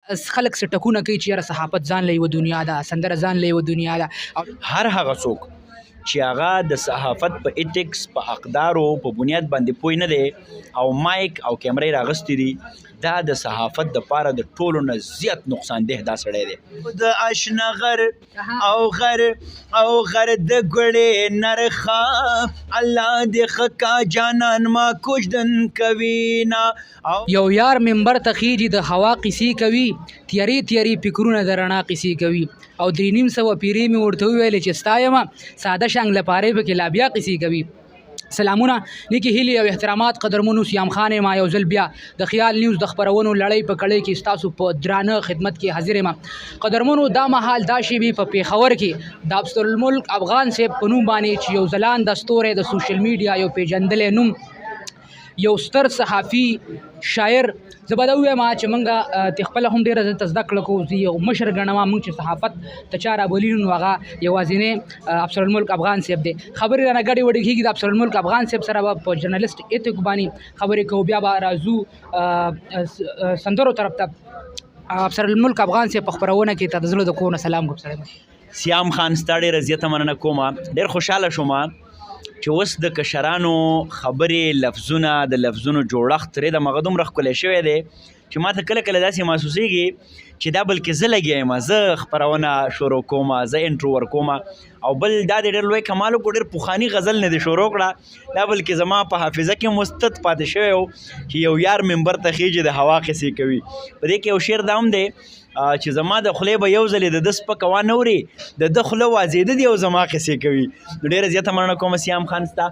خلک څه ټکونه کوي چې یاره صحافت ځان له یوه دنیا ده، سندره ځان له یوه دنیا ده. هر هغه څوک چې هغه د صحافت په ایتکس په اقدارو په بنیاد باندې پوه نه دی او مایک او کیمرې راغستې دي، دا د صحافت دپاره د ټولو نه زیات نقصان ده دا سړی دی. د اشنا غر او غر او غر د ګړې نرخا الله دې خکا جانان ما کوجدن کوي نا. یو یار منبر ته خیږي د هوا قیسې کوي، تیارې تیارې فکرونه د رڼا قیسې کوي، او 350 پیرې مې ورته وویلې چې ستا یمه ساده شانګ لپاره پکې لا بیا قیسې کوي. سلامونه، نیکی هیلې او احترامات قدرمنو سیام خان ما یو ځل بیا د خیال نیوز د خپرونو لړۍ په کړۍ کې ستاسو په درانه خدمت کې حاضر یم. قدرمنو، دا مهال دا شیبې په پیښور کې د افسر الملک افغان صاحب په نوم باندې چې یو ځلانده ستوری د سوشل میډیا یو پیژندلی نوم، یو ستر صحافي شاعر، زه به دا ووایم چې موږ ته خپله هم ډېره زه زده کړه کوو، زه یو مشر ګڼم موږ چې صحافت ته چا رابولي نو هغه یوازینی افسر الملک افغان صاحب دی. خبرې رانه ګډې وډې کېږي د افسر الملک افغان صاحب سره به په جرنالست ایتیک باندې خبرې کوو، بیا به راځو سندرو طرف ته. افسر الملک افغان صاحب په خپرونه کې ته د زړه د کور نه سلام کوم. سړی سیام خان ستا ډېره زیاته مننه کوم، ډېر خوشحاله شوم چې اوس د کشرانو خبرې، لفظونه، د لفظونو جوړښت ترې د مغه دومره ښکلی شوی دی چې ما ته کله کله داسې محسوسېږي چې دا بلکې زه لګیا یم، زه خپرونه شروع کوم، زه انټرو ورکوم. او بل دا د ډېر لوی کمال وکړو، ډېر پخواني غزل نه دی شروع کړه، دا بلکې زما په حافظه کې مستد پاتې شوی و چې یو یار منبر ته خیږي د هوا قصې کوي. په دې کې یو شعر دا هم دی چې زما د خولې به یو ځلې د ده سپکه وانه اوري، د ده خوله وازېده دي او زما قصې کوي. نو ډېره زیاته مننه کوم سیام خان ستا،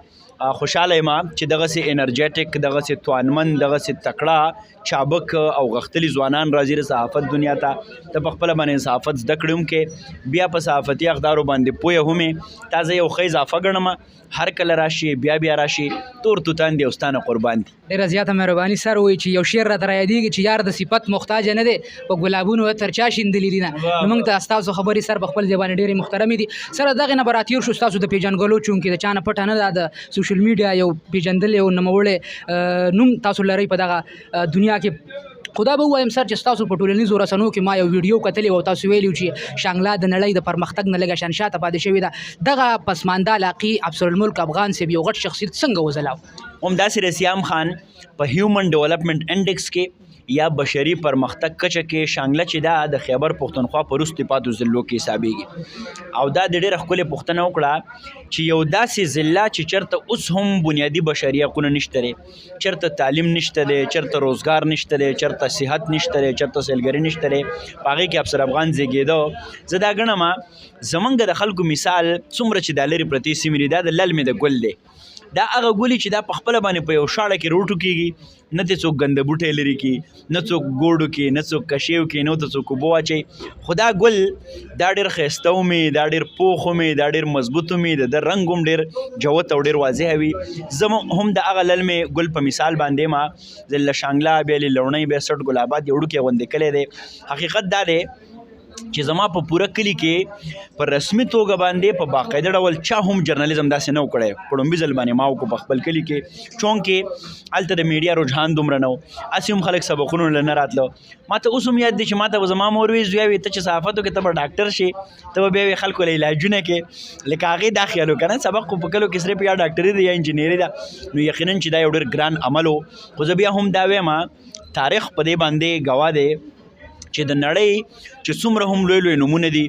خوشحاله یم چې دغسې انرجیټک، دغسې توانمن، دغسې تکړه، چابک او غښتلي ځوانان راځي د صحافت دنیا ته. ته په خپله باندې صحافت زده کړې هم کې، بیا په صحافتي اقدارو باندې پویه هم یې. تا زه یو ښه اضافه ګڼم، هر کله راشي بیا راشي، تور توتان دي او ستانه قربان دي. ډېره زیاته مهرباني سر. وایي چې یو شعر راته رایادېږي چې یار د صفت محتاج نه دی، په ګلابونو تر چا شیندلي دي نه. نو موږ ته ستاسو خبرې سر په خپل ځای باندې ډېرې محترمې دي. سره دغې نه به راتېر شو ستاسو د پېژنګلو، چونکې د چا نه پټه نه ده، د سوشل میډیا یو پیژندلی او نوموړی نوم تاسو لرئ په دغه دنیا کې. خو دا به ووایم سر چې ستاسو په ټولنیزو رسنیو کې ما یو ویډیو کتلی او تاسو ویلي چې شانګله د نړۍ د پرمختګ نه لږه شان شاته پاتې شوې ده. دغه پسمانده علاقې افسر الملک افغان صاحب یو غټ شخصیت څنګه وځلاو؟ همداسې د سیام خان په هیومن ډیولپمنټ انډیکس کې یا بشري پرمختګ کچه کې شانګله چې دا د خیبر پښتونخوا په وروستو پاتو ضلعو کې حسابېږي. او دا د ډېره ښکلې پوښتنه وکړه چې یو داسې ضلع چې چېرته اوس هم بنیادي بشري حقونه نشته دی، چېرته تعلیم نشته دی، چېرته روزګار نشته دی، چېرته صحت نشته دی، چېرته سیلګري نشته دی، په هغې کې افسر افغان زیږېده. زه دا ګڼم زمونږ د خلکو مثال څومره چې دا لرې پرتې سیمې دي، دا د للمې د ګل دی. دا هغه ګلي چې دا په خپله باندې په یو شاړه کې روټو کېږي، نه ته څوک ګنده بوټی لري کي، نه څوک ګوډو کې، نه څوک کشیو کې، نه ته څوک اوبه واچوي. خو دا ګل دا ډېر ښایسته ومې، دا ډېر پوخ ومې، دا ډېر مضبوط ومې، د ده رنګ هم ډېر جوت او ډېر واضح وي. زه هم د هغه للمې ګل په مثال باندې ما زه له شانګله بیا له لوڼۍ بیا سټ ګلابات یو وړوکی غوندې کلی دی. حقیقت دا دی چې زما په پوره کلي کې په رسمي توګه باندې په باقاعده ډول چا هم جرنالیزم داسې نه و کړی. په لومبي ځل باندې ما وکړو په خپل کلي کې، چونکې هلته د میډیا رجحان دومره نه و، هسې هم خلک سبقونو له نه راتله. ما ته اوس هم یاد دی چې ما ته به زما مور وی زویا وي ته چې صحافتو کې ته به ډاکټر شې، ته به بیا وي خلکو له علاجونه کې، لکه هغې دا خیال و که نه سبق خو په کلو کې صرف یا ډاکټري ده یا انجینري ده. نو یقینا چې دا یو ډېر ګران عمل و. خو زه بیا هم دا وایم تاریخ په دې باندې ګواه دی چې د نړۍ چې څومره هم لوی لوی نومونه دي،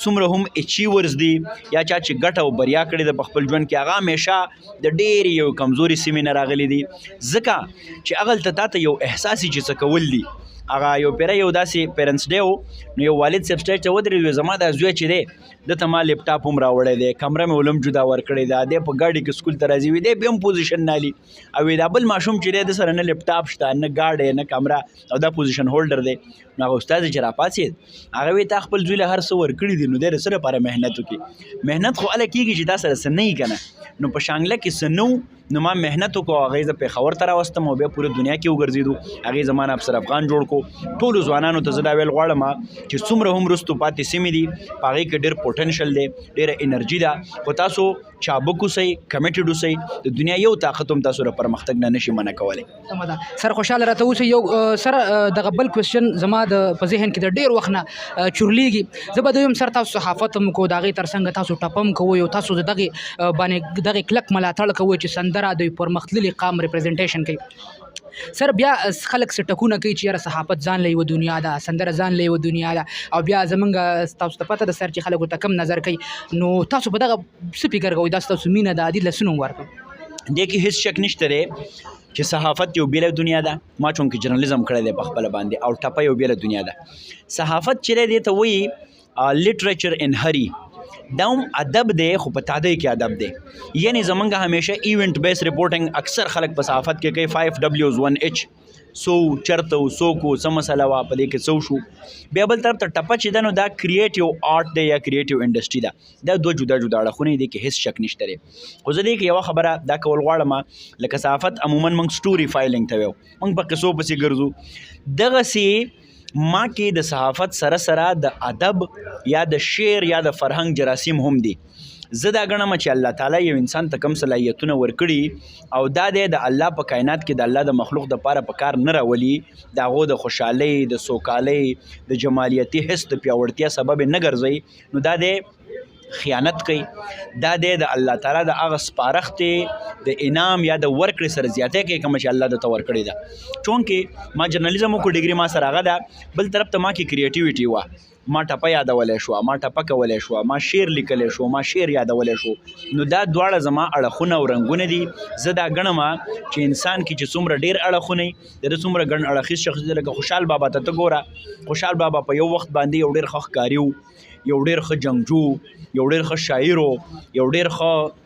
څومره هم اچیورز دي، یا چا چې ګټه او بریا کړې ده په خپل ژوند کې، هغه همیشه د ډېرې یو کمزوري سیمې نه راغلي دي. ځکه چې هغلته تا ته یو احساسي چې څه کول دي. هغه یو پیره یو داسې پیرنټس ډے و، نو یو والد صاحب سټیج ته ودرېد، زما دا زوی چې دی ده ته ما لیپټاپ هم راوړی دی، کمره مې ولم جدا ورکړې ده، دی په ګاډي کې سکول ته راځي، وي دی بیا هم پوزیشن نه لي، او دا بل ماشوم چې دی د سره نه لیپټاپ شته، نه ګاډی، نه کمره، او دا پوزیشن هولډر دی. نو هغه استاد چې راپاڅېد هغه وایي تا خپل زوی له هر څه ورکړي دي، نو دی د څه لپاره محنت وکړي؟ محنت خو هله کېږي چې دا سره څه نه وي که نه. نو په شانګله کې څه نه و، نو ما محنت وکړو، هغې زه پېښور ته راوستم او بیا پوره دنیا کې وګرځېدو. هغې زما نه افسر افغان جوړ کړو. ټولو ځوانانو ته زه دا ویل غواړم چې څومره هم وروستو پاتې سیمې دي په هغې کې ډېر پوټنشل دی، ډېره انرژي ده، خو تاسو چابک اوسئ، کمیټډ اوسئ. د دنیا یو طاقت هم تاسو د پرمختګ نه نشي منع کولی. سمه ده. سر خوشحاله راته اوسئ. یو سر دغه بل کوېسچن زما په ذهن کې د ډېر وخت نه چورلیږي. زه به دویم سر تاسو صحافت هم کوو، د هغې تر څنګ تاسو ټپم کوئ او تاسو د دغې باندې دغې کلک ملاتړ کوئ چې سندره د پرمختللي قام ریپرزنټیشن کوي. سر بیا خلک څه ټکونه کوي چې یاره صحافت ځان له یوه دنیا ده، سندره ځان له یوه دنیا ده، او بیا زمونږ تاسو ته پته ده سر چې خلکو ته کم نظر کوي. نو تاسو په دغه څه فکر کوئ؟ دا ستاسو مینه ده، عادي لسونه ورکړو. دې کې هېڅ شک نشته دی چې صحافت یو بیله دنیا ده. ما چونکې جرنالیزم کړی دی په خپله باندې، او ټپه یو بیله دنیا ده. صحافت چې دی دې ته وایي لیټریچر ان هری، دا هم ادب دی خو په تادی کې ادب دی. یعنی زمونږ همیشه ایونټ بیس ریپورټنګ اکثر خلک په صحافت کې کوي 5 Ws 1 H، سو چرته و څوک و څه مسله وه په دې کې څه وشو. بیا بل طرف ته ټپه چې ده نو دا کریټیو آرټ دی یا کریټیو انډسټري ده. دا دوه جدا جدا اړخونه دي کې هېڅ شک نشته دی. خو زه دې کې یوه خبره دا کول غواړم، لکه صحافت عموما موږ سټوري فایلینګ ته ویو، موږ په قصو پسې ګرځو. دغسې ما کې د صحافت سره سره د ادب یا د شعر یا د فرهنګ جراثیم هم دي. زه دا ګڼم چې الله تعالی یو انسان ته کم صلاحیتونه ورکړي او دا دی د الله په کائنات کې د الله د مخلوق دپاره په کار نه راولي، د هغو د خوشحالۍ، د سوکالۍ، د جمالیتي حس د پیاوړتیا سبب نه ګرځوي، نو دا دی خیانت کوي. دا دی د الله تعالی د هغه سپارښتې د انعام یا د ورکړې سره زیاتی کوي کومه چې الله درته ورکړې ده. چونکې ما جرنالیزم وکړو، ډګري ما سره هغه ده. بل طرف ته ما کې کریټیویټي وه، ما ټپه یادولی شوه، ما ټپه کولی شوه، ما شعر لیکلی شو، ما شعر یادولی شو. نو دا دواړه زما اړخونه او رنګونه دي. زه دا ګڼم چې انسان کې چې څومره ډېر اړخونه وي، د ده څومره ګڼ اړخیز شخصیت، لکه خوشحال بابا ته ګوره. خوشحال بابا په یو وخت باندې یو ډېر ښه ښکاري و، یو ډېر ښه جنګجو، یو ډېر ښه شاعر و، یو ډېر ښه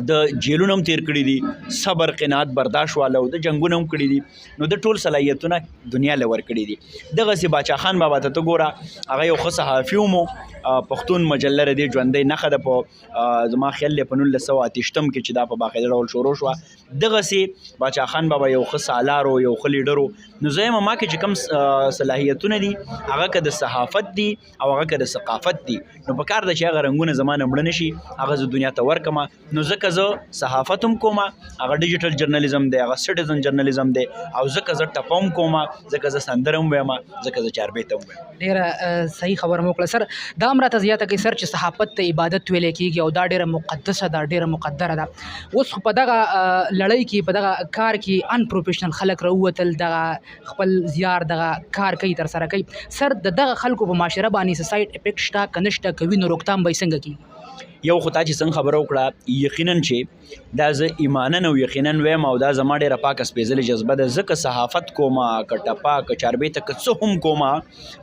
د جیلونه هم تیر کړي دي، صبر قناعت برداشت والا و، د جنګونه هم کړي دي. نو د ټول صلاحیتونه دنیا له ورکړي دي. دغسې باچا خان بابا ته ګوره، هغه یو ښه صحافي هم و، پښتون مجله د دې ژوندۍ نښه ده په زما خیال دی په 1988 کې چې دا په باقاعده ډول شروع شوه. دغسې باچا خان بابا یو ښه سالار و، یو ښه لیډر و. نو زه یم ما کې چې کوم صلاحیتونه دي هغه که د صحافت دي او هغه که د ثقافت دي، نو په کار ده چې هغه رنګونه زما نه مړه نه شي، هغه زه دنیا ته ورکړم. نو ځکه زه صحافت هم کوم، هغه ډیجیټل جرنالیزم دی، هغه سټیزن جرنالیزم دی، او ځکه زه ټپه هم کوم، ځکه زه سندره هم وایم، ځکه زه چاربیته هم وایم. ډېره صحیح خبره مو وکړه. سر دا هم راته زیاته کوي سر چې صحافت ته عبادت ویلی کېږي او دا ډېره مقدسه ده، ډېره مقدره ده. اوس خو په دغه لړۍ کې، په دغه کار کې ان پروفیشنل خلک راووتل، دغه خپل زیار دغه کار کوي، ترسره کوي. سر د دغه خلکو په معاشره باندې څه سایډ افیکټ شته که نشته؟ کوي نو روکتام به یې څنګه کېږي؟ یو خو تا چې څنګه خبره وکړه، یقینا چې دا زه ایمانا او یقینا وایم، او دا زما ډېره پاکه سپېڅلې جذبه ده. زه که صحافت کومه، که ټپه، که چاربیته، که څه هم کومه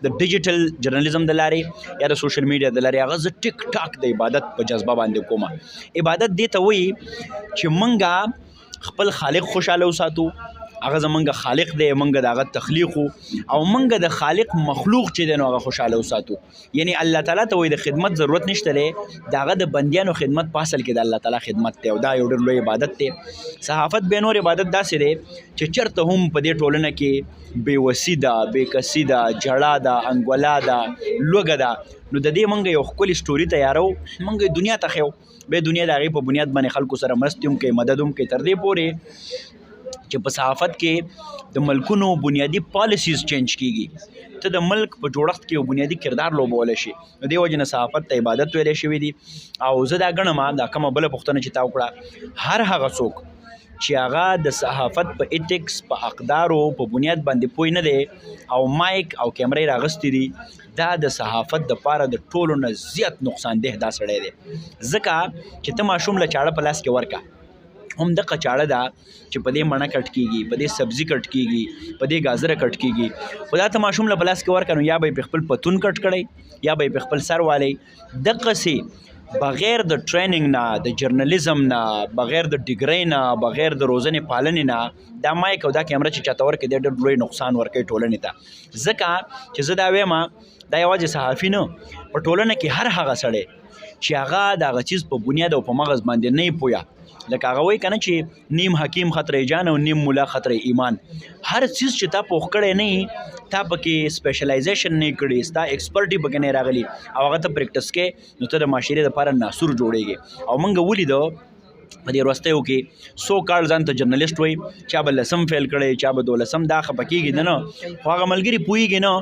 د ډیجیټل جرنالیزم د لارې یا د سوشل میډیا د لارې، هغه زه ټیک ټاک د عبادت په جذبه باندې کومه. عبادت دې ته وایي چې موږ خپل خالق خوشحاله وساتو، هغه زمونږ خالق دی، موږ د هغه تخلیق او موږ د خالق مخلوق چې دی نو هغه خوشحاله وساتو. یعنی الله تعالی ته وایي د خدمت ضرورت نشته دی، د هغه د بندیانو خدمت په اصل کې د الله تعالی خدمت دی، او دا یو ډېر لوی عبادت دی. صحافت بې نور عبادت داسې دی چې چېرته هم په دې ټولنه کې بېوسي ده، بېکسي ده، جړا ده، انګولا ده، لوږه ده، نو د دې موږ یو ښکلې سټوري تیارو، موږ یې دنیا ته ښیو، بیا دنیا د هغې په بنیاد باندې خلکو سره مرستې هم کوي، مدد هم کوي، تر دې پورې چې په صحافت کې د ملکونو بنیادی پالیسیز چینج کیږي، ته د ملک په جوړښت کې یو بنیادی کردار لوبولی شي. نو دې وجې نه صحافت ته عبادت ویلی شوي دي. او زه دا ګڼم، دا کومه بله پوښتنه چې تا وکړه، هر هغه څوک چې هغه د صحافت په ایتکس، په اقدارو په بنیاد باندې پوه نه دی او مایک او کیمرې راغستې دي، دا د صحافت دپاره د ټولو نه زیات نقصان ده دا سړی دی. ځکه چې ته ماشوم له چاړه په لاس کې ورکه، هم دغه چاړه ده چې په دې مڼه کټ کېږي، په دې سبزي کټ کېږي، په دې ګازره کټ کېږي، خو دا ته ماشوم له په لاس کې ورکړه، نو یا به یې په خپل پتون کټ کړی، یا به یې په خپل سر والی. دغسې بغیر د ټریننګ نه، د جرنالیزم نه، بغیر د ډګرۍ نه، بغیر د روزنې پالنې نه، دا مایک او دا کیمره چې چاته ورکړي دی ډېر لوی نقصان ورکوي ټولنې ته. ځکه چې زه دا وایم، دا یوازې صحافي نه، په ټولنه کې هر هغه سړی چې هغه د هغه چیز په بنیاد او په مغز باندې نه یې پوهه، لکه هغه وایي که نه چې نیم حکیم خطر جان او نیم ملا خطر ایمان. هر څیز چې تا پوخ کړی نه وي، تا پکې سپیشلایزیشن نه کړي، ستا ایکسپرټي پکې نه راغلي او هغه ته پریکټس کې، نو ته د معاشرې دپاره ناسور جوړېږي. او موږ ولیدو په دې وروستیو کې سو کال ځان ته جرنلسټ وایي، چا به 10 فیل کړی، چا به 12، دا خفه کېږي د نه، خو هغه ملګري پوهېږي نه.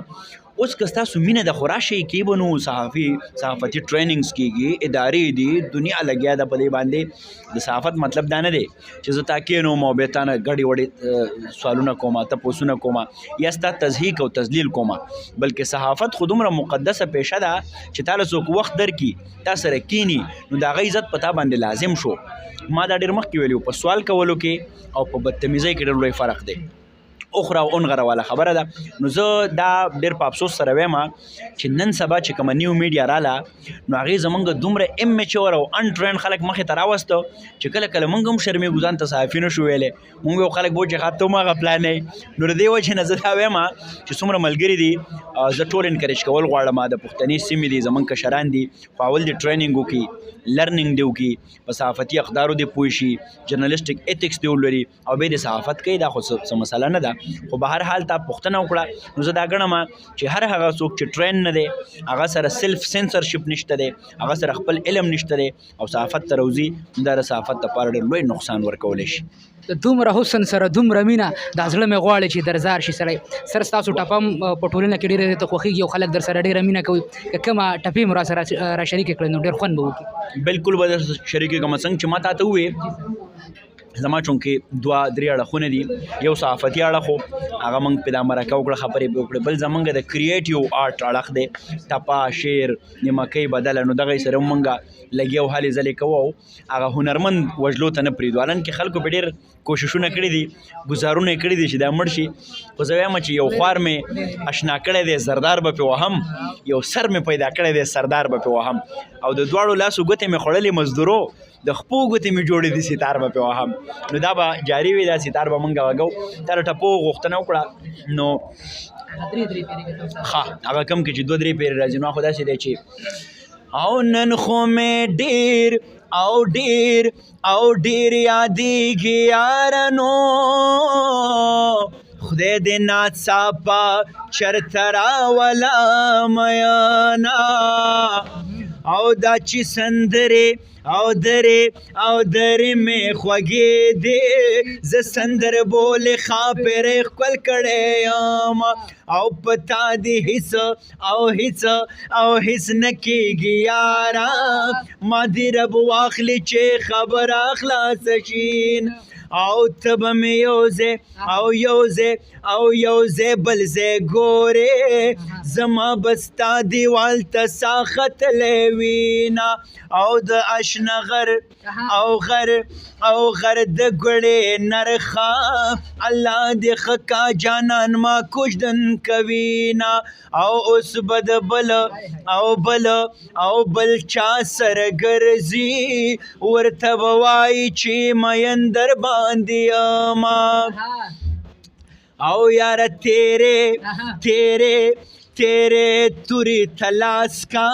اوس که ستاسو مینه د خو راشئ کې به نو صحافتي ټریننګز کېږي، ادارې دي، دنیا لګیا ده په دې باندې. د صحافت مطلب دا نه دی چې زه تا کېنوم او بیا تا نه ګډې وډې سوالونه کوم، تپوسونه کوم یا ستا تضحیک او تذلیل کوم، بلکې صحافت خو دومره مقدسه پیشه ده چې تا له څوک وخت درکړي، تا سره کینی، نو د هغه عزت په تا باندې لازم شو. ما دا ډېر مخکې ویلي، په سوال کولو کې او په بدتمیزۍ کې ډېر لوی فرق دی. اخرى او انغره والا خبره ده. نو زه دا ډېر په افسوس سره وایم چې نن سبا چې کومه نیو میډیا راله، نو هغې زمونږ دومره امچور او انټرین خلک مخې ته راوسته چې کله کله مونږ هم شرمېږو ځان ته صحافي نه شو ویلی. مونږ یو خلک به چې ته هم هغه پلان یې. نو د دې وجې نه زه دا وایم چې څومره ملګري دي، زه ټول انکریج کول غواړم، د پښتنې سیمې دي، زمونږ کشران دي، خو اول دې ټریننګ وکړي، لرننګ دې وکړي، په صحافتي اقدارو دې پوه شي، جرنلسټک ایتکس دې ولري او بیا دې صحافت کوي. دا خو څه مسله نه ده، خو به هر حال تا پوښتنه وکړه. نو زه دا ګڼم چې هر هغه څوک چې ټرین نه دی، هغه سره سیلف سینسرشپ نشته دی، هغه سره خپل علم نشته دی او صحافت ته روزي، دا د صحافت دپاره ډېر لوی نقصان ورکولی شي. د دومره حسن سره دومره مینه، دا زړه مې غواړي چې درزار شي سړی. سر ستاسو ټپه هم په ټولنه کې ډېره درته خوښېږي او خلک در سره ډېره مینه کوي. که کومه ټپې مو را سره را شریکې کړئ نو ډېر خوند به وکړي. بالکل به در شریکې کوم، څنګه چې ما تا ته وویې زما چونکې 2-3 اړخونه دي. یو صحافتي اړخ و، هغه موږ پې دا مرکه وکړه، خبرې پې وکړې. بل زمونږ د کریټیو آرټ اړخ دی، ټپه، شعر، نیمکۍ بدله، نو دغه سره مونږ لګیا او هلې ځلې کوو. هغه هنرمند وژلو ته نه پرېږدو، حالان کې خلکو پې ډېر کوششونه کړي دي، ګزارونه یې کړي دي چې دا مړ شي. خو زه وایم چې یو خوار مې اشنا کړی دی، زردار به پې وهم، یو سر مې پیدا کړی دی، سردار به پې وهم، او د دواړو لاسو ګوتې مې خوړلې مزدورو، د خپو ګوتې مې جوړې دي، ستار به پې وهم. نو دا به جاري وي، دا ستار به مونږ غږو. تا له ټپو غوښتنه وکړه، نو ښه هغه کم کې چې 2-3 پیرې راځي، نو خو داسې دی چې او نن خو مې ډېر او ډېر او ډېر یادېږي یارانو، خدای دې ناڅاپه چرته راوله میانا، او دا چې سندرې او درې مې خوږې دي، زه سندر بولې خاپرې ښکل کړی یم، او پتا دې هیڅ نه کېږي یارا، ما دې رب واخلي چې خبره خلاصه شي، او ته به مې یو ځای بل ځای ګورې، زما بستا دیوال ته سا ختلی وینا، او د اشنا غر او غر د ګړې نرخه، الله دې ښه کا جانان ما کوژدن کوینا، او اوس به د بل چا سره ګرځي، ورته به وایي چې مین در باندې یما، او یاره تیرے توری تلاس کا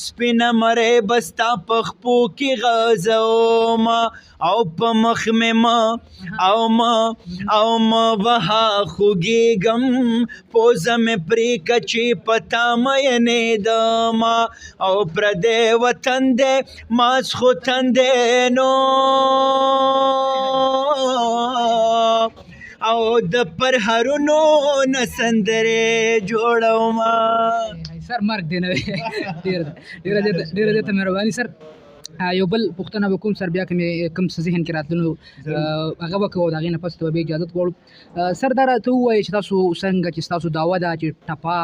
سپینه مرے بستا پخپو کی غزوما، او په مخ مې او ما وها خوږېږم، پوزه مې پرې کچې پتا مینې دما، او پردی وطن دی ماس خو تندی نو، او د پرهرونو نه سندرې جوړوما. سر مرګ دی نه ډېره زیاته مهرباني. سر یو بل پوښتنه به کوم سر، بیا کوم څه ذهن کې راتللو هغه به کوو، د هغې نه پس ته به اجازت غواړو. سر دا راته ووایئ چې تاسو څنګه چې ستاسو دعوه ده چې ټپه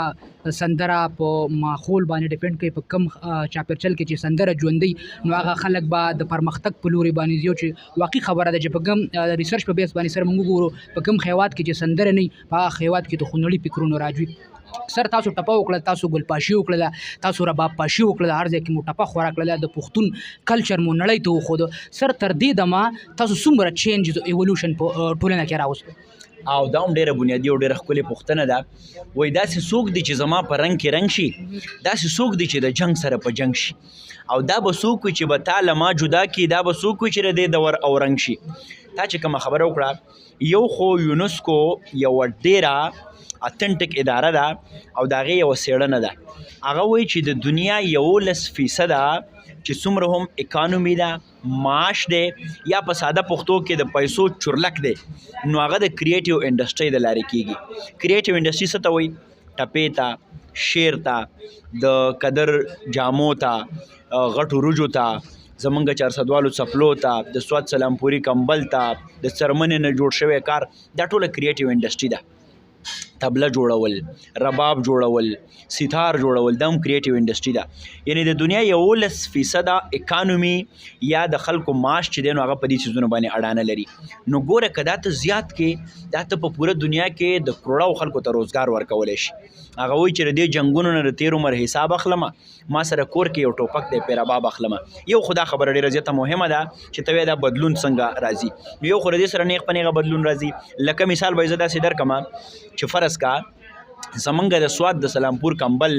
سندره په ماحول باندې ډیپینډ کوي، په کم چاپېرچل کې چې سندره ژوندۍ، نو هغه خلک به د پرمختګ په لوري باندې ځي، چې واقعي خبره ده چې په کم ریسرچ په بیس باندې سره موږ وګورو په کم خیوات کې چې سندره نه وي، په هغه خیوات کې د خونړي فکرونو راځي. سر تاسو ټپه وکړه، تاسو ګلپاشي وکړله، تاسو رباب پاشي وکړله، هر ځای کې مو ټپه خوراک کړله، د پښتون کلچر مو نړۍ ته وښوده. سر تر دې دمه تاسو څومره چینج ایولوشن په ټولنه کې راوست؟ او دا هم ډېره بنیادي او ډېره ښکلې پوښتنه ده. وایي داسې څوک دی چې زما په رنګ کې رنګ شي، داسې څوک دی چې د جنګ سره په جنګ شي، او دا به څوک وي چې به تا له ما جدا کړي، دا به څوک وي چې د دې دور او رنګ شي. تا چې کومه خبره وکړه، یو خو یونسکو یوه ډېره اتنټک اداره ده او د هغې یوه څېړنه ده. هغه وایي چې د دنیا 11% چې څومره هم اکانومي ده، معاش دی، یا په ساده پښتو کې د پیسو چورلک دی، نو هغه د کریټیو انډسټرۍ د لارې کېږي. کریټیو انډسټري څه ته وایي؟ ټپې ته، شعر ته، د قدر جامو ته، غټو روجو ته، زمونږ چارسدوالو څپلو ته، د سوات سلامپوري کمبل ته، د څرمنې نه جوړ شوی کار، دا ټوله کریټیو انډسټري ده. تبله جوړول، رباب جوړول، ستار جوړول، دا هم کریټیو انډسټري ده. یعنی د دنیا 11% اکانومي یا د خلکو معاش چې دی نو هغه په دې څیزونو باندې اډانه لري. نو ګوره که دا ته زیات کې، دا ته په پوره دنیا کې د کروړو خلکو ته روزګار ورکولی شي. هغه وایي چې د دې جنګونو نه د تېر عمر حساب اخلمه، ما سره کور کې یو ټوپک دی پیرباب اخلمه. یو خو دا خبره ډېره زیاته مهمه ده چې ته وایې دا بدلون څنګه راځي. نو یو خو د دې سره نیغ په نیغه بدلون راځي. لکه مثال به یې زه داسې درکړمه چې فرض کا زمونږ د سوات د سلامپور کمبل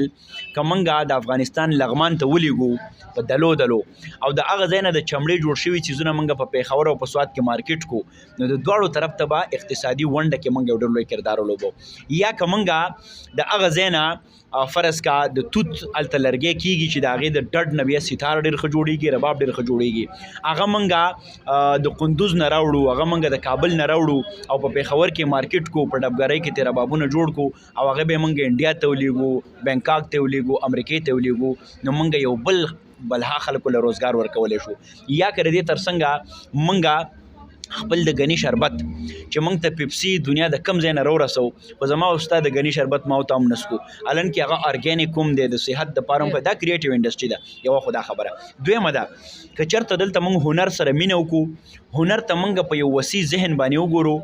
که مونږ د افغانستان لغمان ته ولیږو په دلو دلو، او د هغه ځای نه د چمړې جوړ شوي څیزونه مونږ په پېښور او په سوات کې مارکیټ کو، نو د دواړو طرف ته به اقتصادي ونډه کې مونږ یو ډېر لوی کردار ولوبو. یا که مونږ د هغه ځای نه فرض کا د توت هلته لرګی کېږي چې د هغې د ډډ نه بیا ستار ډېر ښه جوړېږي، رباب ډېر ښه جوړېږي، هغه مونږ د قندوز نه راوړو، هغه مونږ د کابل نه راوړو او په پېښور کې مارکیټ کو، په ډبګرۍ کې ترې ربابونه جوړ کو، او هغه به یې مونږ انډیا ته ولیږو، بینکاک ته ولیږو، امریکې ته ولیږو، نو مونږ یو بلها خلکو له روزګار ورکولی شو. یا که د دې تر څنګه مونږ خپل د غني شربت چې مونږ ته پیپسي دنیا د کم ځای نه راورسو، خو زما او ستا د غني شربت ما ته هم نسکو، الان کې هغه ارګینیک هم دی، د صحت دپاره هم، دا کریټیو انډسټري ده. یوه خو دا خبره. دویمه ده که چېرته دلته مونږ هنر سره مینه وکړو، هنر ته مونږ په یو وسیع ذهن باندې وګورو،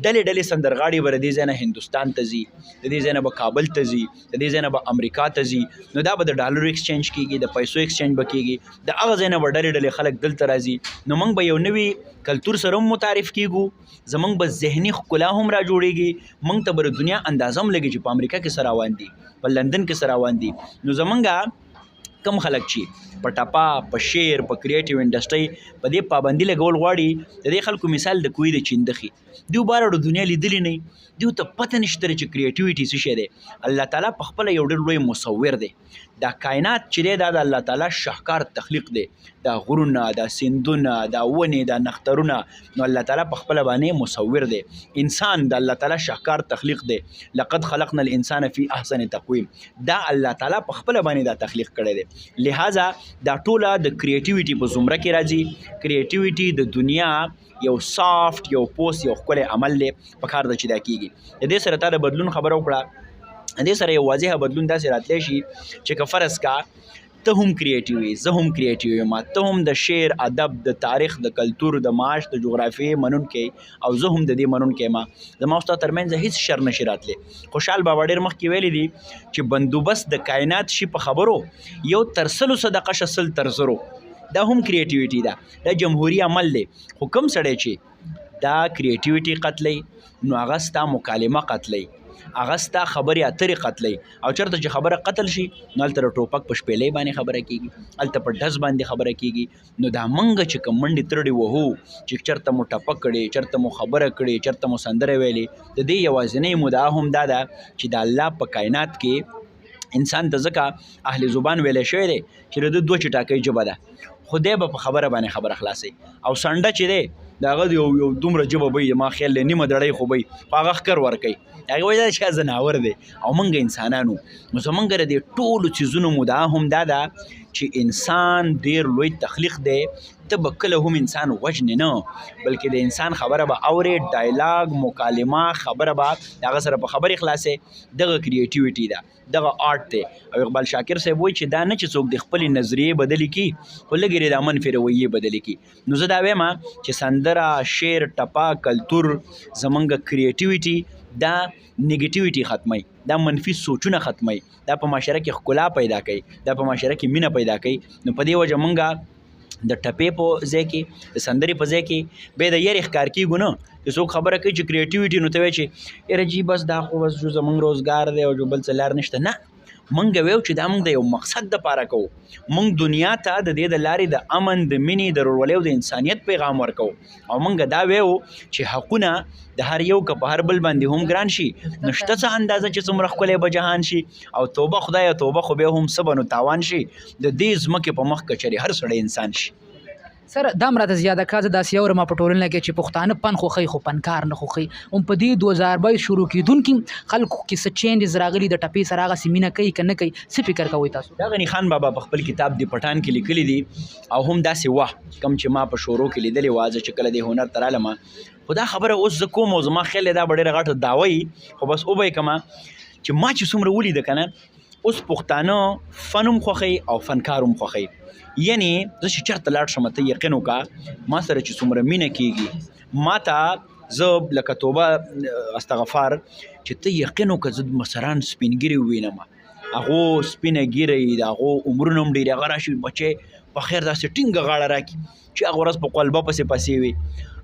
ډلې ډلې سندرغاړي به د دې ځای نه هندوستان ته ځي، د دې ځای نه به کابل ته ځي، د دې ځای نه به امریکا ته ځي، نو دا به د ډالرو ایکسچینج کېږي، د پیسو ایکسچینج به کېږي، د هغه ځای نه به ډلې ډلې خلک دلته راځي، نو مونږ به یو نوي کلتور سره هم متعارف کېږو، زمونږ به ذهني ښکلا هم را جوړېږي، مونږ ته به د دنیا اندازه هم لګي چې په امریکا کې څه روان دي، په لندن کې څه روان دي. نو زمونږ کم خلک چې په ټپه، په شعر، په کریټیو انډسټرۍ په دې پابندي لګول غواړي، د دې خلکو مثال د کوی د چیندخي، دیو باره دنیا لیدلی نه، دیو ته پته نشته چې کریټیویټي څه شی دی. الله تعالی په خپله یو ډېر لوی مصور دی. دا کائنات چې دی دا د الله تعالی شاهکار تخلیق دی، دا غرونه، دا سیندونه، دا ونې، دا نخترونه، نو الله تعالی په خپله باندې مصور دی. انسان د الله تعالی شاهکار تخلیق دی. لقد خلقنا الانسان فی احسن تقویم، دا الله تعالی په خپله باندې دا تخلیق کړی دی. لہذا دا ټوله د کریټیویټي په زمره کې راځي. کریټیویټي د دنیا یو سافت، یو پوست، یو ښکلی عمل دی، په کار ده چې دا کېږي. د دې سره تا د بدلون خبره وکړه، د دې سره یو واضحه بدلون داسې راتلی شي چې که فرض کا ته هم کریټیو یې، زه هم کریټیو یم، ته هم د شعر، ادب، د تاریخ، د کلتور، د معاش، د جغرافیې منونکی او زه هم د دې منونکی یم، زما او ستا ترمنځ هېڅ شر نشي راتلی. خوشحال بابا ډېر مخکې ویلی دي چې بندوبست د کائنات شي په خبرو، یو تر سلو صدقه شه سل تر زرو، دا هم کریټیویټي ده، دا جمهوري عمل دی. خو کوم سړی چې دا کریټیویټي قتلی، نو هغه ستا مکالمه قتلی، هغه ستا خبرې اترې قتلی، او چېرته چې خبره قتل شي نو هلته د ټوپک په شپېلۍ باندې خبره کېږي، هلته په ډز باندې خبره کېږي. نو دا موږ چې کوم منډې ترړې وهو چې چېرته مو ټپه کړې، چېرته مو خبره کړې، چېرته مو سندره ویلې، د دې یوازینۍ مدعا هم دا ده چې د الله په کائنات کې انسان ته ځکه اهل زبان ویلی شوی دی چې د ده دوه چټاکۍ ژبه ده، خدای به په خبره باندې خبره خلاصوي، او سنډه چې دی د هغه یو دومره ژبه به ما خیال دی نیمه دړۍ خو به خو هغه ښکر ورکوي، هغې وایي دا چا ځناور دی او موږ انسانانو. نو زموږ د دې ټولو څیزونو مدعا هم دا ده چې انسان ډېر لوی تخلیق دی، ته به کله هم انسان وژنې نه، بلکې د انسان خبره به اورې، ډایلاګ، مکالمه، خبره به د هغه سره په خبرې خلاصې. دغه کریټیویټي ده، دغه آرټ دی. او اقبال شاکر صاحب وایي چې دا نه چې څوک د خپلې نظریې بدلې کړي، خو لږې د منفي رویې بدلې کړي. نو زه دا وایم چې سندره، شعر، ټپه، کلتور زمونږ کریټیویټي دا نیګیټیویټي ختموي، دا منفي سوچونه ختموي، دا په معاشره کې ښکلا پیدا کوي، دا په معاشره کې مینه پیدا کوي. نو په دې وجه مونږ د ټپې په ځای کې د سندرې په ځای کې بیا د یارې ښکار کېږو نه چې څوک خبره کوي چې کریټیویټي نو ته وایي چې یاره جي بس دا خو بس جو زمونږ روزګار دی او جو بل څه لار نشته نه مونږ ویو چې دا مونږ د یو مقصد دپاره کوو مونږ دنیا ته د دې د لارې د امن د مینې د ورورولۍ او د انسانیت پیغام ورکوو او مونږ دا ویو چې حقونه د هر یو که په هر بل باندې هم ګران شي نشته څه اندازه چې څومره ښکلی به جهان شي او توبه خدایه توبه خو بیا هم څه به نو تاوان شي د دې ځمکې په مخ که چېرې هر سړی انسان شي. سر دا هم راته زیاده کا زه داسې اورم په ټولنه کې چې پښتانه پن خوښوي خو پنکار نه خوښوي هم په دې 2022 شروع کېدونکي خلکو کې څه چینجز راغلي د ټپې سره هغسې مینه کوي که نه کوي څه فکر کوئ تاسو؟ دا غني خان بابا په خپل کتاب دی پټان کې لیکلی دي او هم داسې وه کم چې ما په شورو کې لیدلی وه زه چې کله د هنر ته رالم خو دا خبره اوس زه کوم او زما خیال دی دا به ډېره غټه دعوه خو بس وبه یې کمه چې ما چې څومره ولیده که نه اوس پښتانه فن هم خوښوي او فنکار هم خوښوي یعنی زه چې چېرته لاړ شم ته یقین وکړه ما سره چې څومره مینه کېږي ما ته زه لکه توبه استغفار چې ته یقین وکړه زه مثلا سپینګیري ووینم هغو سپینه ږیره د هغو عمرونه هم ډېرې هغه راشي بچی په خیر داسې ټینګه غاړه راکړي چې هغه ورځ په قلبه پسې وي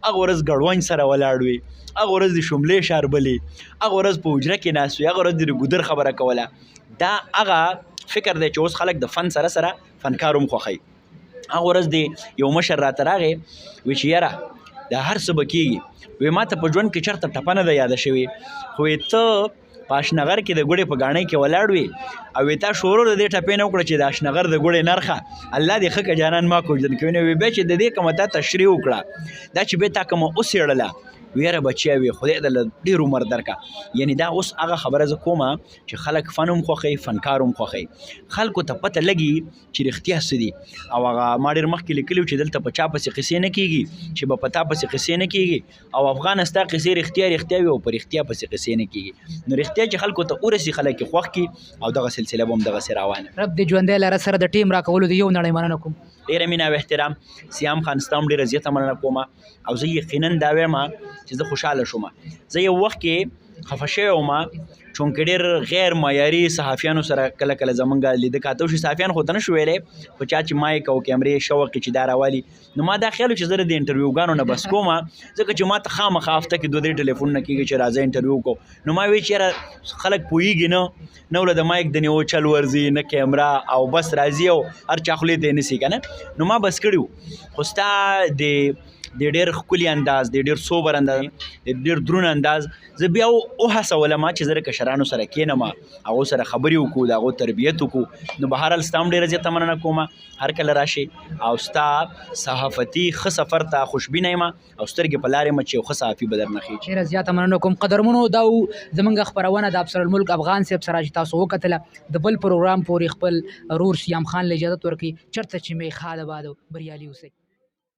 هغه ورځ ګړوانج سره ولاړ وي هغه ورځ د شملې شاربلې هغه ورځ په حجره کې ناست وي هغه ورځ د ګودر خبره کوله دا هغه فکر دی چې اوس خلک د فن سره سره فنکار هم خوښوي هغه ورځ دی یو مشر راته راغی وی چې یاره دا هر څه به کېږي وی ما ته په ژوند کې چېرته ټپه نه ده یاده شوې خو ته په اشنغر کې د ګوړې په ګاڼۍ کې ولاړ وي او وی تا شروع د دې ټپې نه وکړه چې د اشنغر د ګوړې نرخه الله دې ښه که جانان ما کوجدن کوي نو وی بیا چې د دې کومه تا تشریح وکړه دا چې بیا تا کومه وڅېړله ویره بچیا وي خدای دله ډېر عمر درکړه یعنی دا اوس هغه خبره زه کومه چې خلک فن هم خوښوي فنکار هم خوښوي خلکو ته پته لګي چې رښتیا څه دي او هغه ما ډېر مخکې لیکلي چې دلته په چا پسې قصې نه کېږي چې به په تا پسې قصې نه کېږي او افغان ستا قصې رښتیا وي او په رښتیا پسې قصې نه کېږي نو رښتیا چې خلکو ته ورسي خلک یې خوښ کړي او دغه سلسله به هم دغسې روانه رب دې ژوندی لره سره د ټیم راکولو د یو نړۍ مننه کوم ډېره مینه او احترام سیام خان ستا هم ډېره زیاته مننه کومه او زه یقینا دا وایم چې زه خوشحاله شوم زه یو وخت کې خفه شوی وم چونکې ډېر غیر معیاري صحافیانو سره کله کله زمونږ لیده کاته وشي صحافیان خو ته نه شو ویلی خو چا چې مایک او کیمرې شوق چې دا راوالي نو ما دا خیال و چې زه د انټرویوګانو نه بس کومه ځکه چې ما ته خامخا هفته کې 2-3 ټلیفونونه کېږي چې راځه انټرویو کو نو ما وی چې یاره خلک پوهېږي نه له د مایک د نیو چل ورځي نه کیمرا او بس راځي او هر چا خولې ته یې نیسي که نه نو ما بس کړي خو ستا د ډېر ښکلي انداز د ډېر سوبر انداز د ډېر دروند انداز زه بیا وهڅولم چې زه د کشرانو سره کښېنم هغو سره خبرې وکړو د هغو تربیت وکړو نو بهرحال ستا هم ډېره زیاته مننه کوم هر کله راشي او ستا صحافتي ښه سفر ته خوشبینه یم او سترګې په لارې یم چې یو ښه صحافي به درنه خېږي ډېره زیاته مننه کوم قدرمنو دا زموږ خپرونه د افسر الملک افغان صاحب سره چې تاسو وکتله د بل پروګرام پورې خپل رور سیام خان له اجازت ورکړي چېرته چې مې ښه د باد بریالي اوسئ